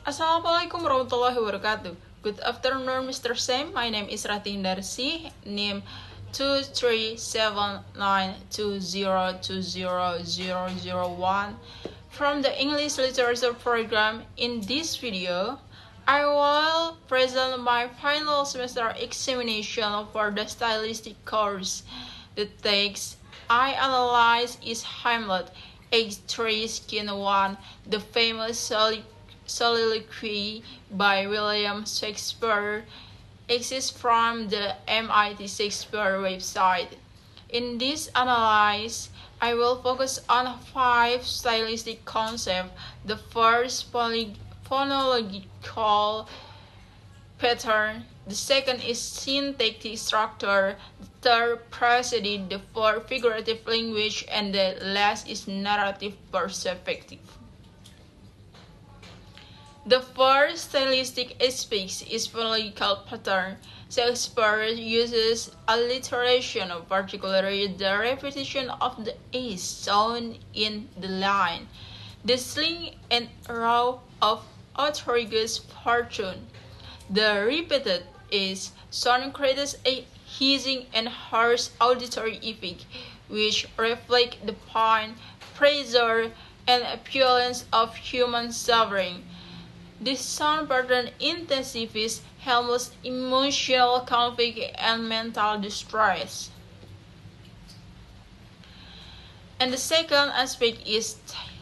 Assalamualaikum warahmatullahi wabarakatuh. Good afternoon, Mr. Sam. My name is Ratih Indarsih, name 23792020001 from the English Literature Program. In this video, I will present my final semester examination for the stylistic course. The text I analyze is Hamlet, Act 3, Scene 1, the famous soliloquy by William Shakespeare exists from the MIT Shakespeare website. In this analysis, I will focus on 5 stylistic concepts. The first, phonological pattern. The second is syntactic structure. The third, prosody. The fourth, figurative language. And the last is narrative perspective. The first stylistic aspect is phonological pattern. Shakespeare uses alliteration, particularly the repetition of the A sound in the line, the sling and row of outrageous fortune. The repeated A sound creates a hissing and harsh auditory effect, which reflect the pain, pressure, and violence of human suffering. This sound pattern intensifies Hamlet's emotional conflict and mental distress. And the second aspect is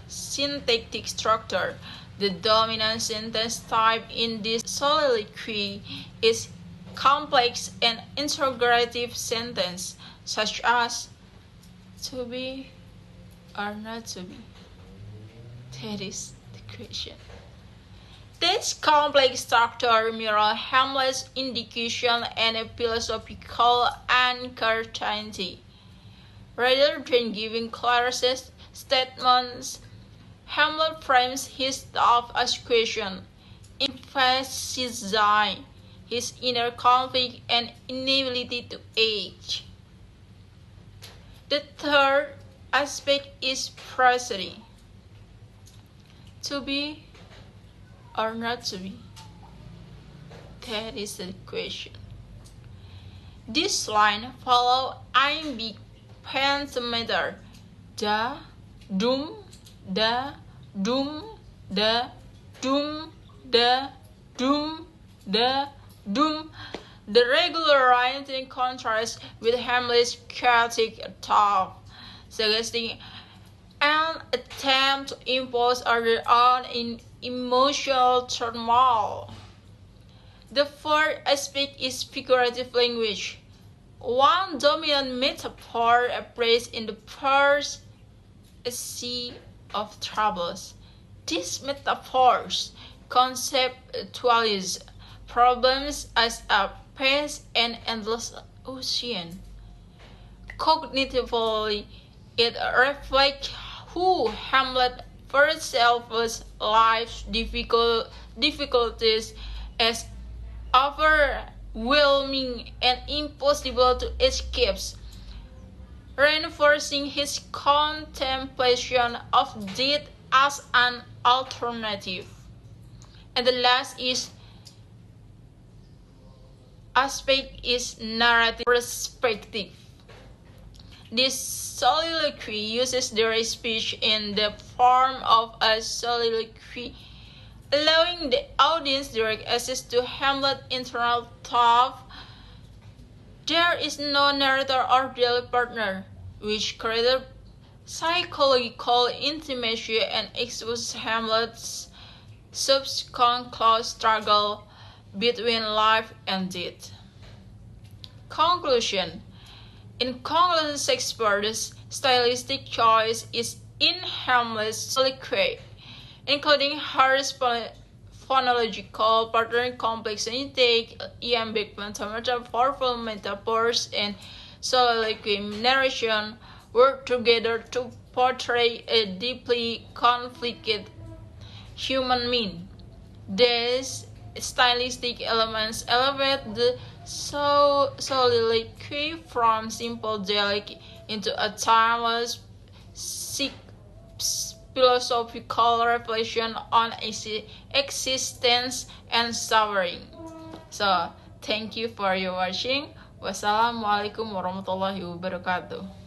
syntactic structure. The dominant sentence type in this soliloquy is complex and interrogative sentence, such as to be or not to be. That is the question. This complex structure mirrors Hamlet's indication and a philosophical uncertainty. Rather than giving clear statements, Hamlet frames his thought as question, emphasizing his inner conflict and inability to age. The third aspect is prosody. To be or not to be? That is the question. This line follows iambic pentameter. Da, dum, da, dum, da, dum, da, dum, da, dum. The regular rhyme in contrast with Hamlet's chaotic thought, suggesting an attempt to impose order on in emotional turmoil. The fourth aspect is figurative language. One dominant metaphor appears in the first, a sea of troubles. These metaphors conceptualize problems as a vast and endless ocean. Cognitively, it reflects who Hamlet perceives life's difficulties as overwhelming and impossible to escape, reinforcing his contemplation of death as an alternative. And the last aspect is narrative perspective. This soliloquy uses direct speech in the form of a soliloquy, allowing the audience direct access to Hamlet's internal thought. There is no narrator or dialogue partner, which creates psychological intimacy and exposes Hamlet's subconscious struggle between life and death. Conclusion. In conclusion, Shakespeare's stylistic choice is in Hamlet's soliloquy, including harsh phonological pattern, complex intake, iambic pentameter, powerful metaphors, and soliloquy narration work together to portray a deeply conflicted human being. These stylistic elements elevate the soliloquy from simple dialogue into a timeless philosophical reflection on existence and suffering. So, thank you for your watching. Wassalamualaikum warahmatullahi wabarakatuh.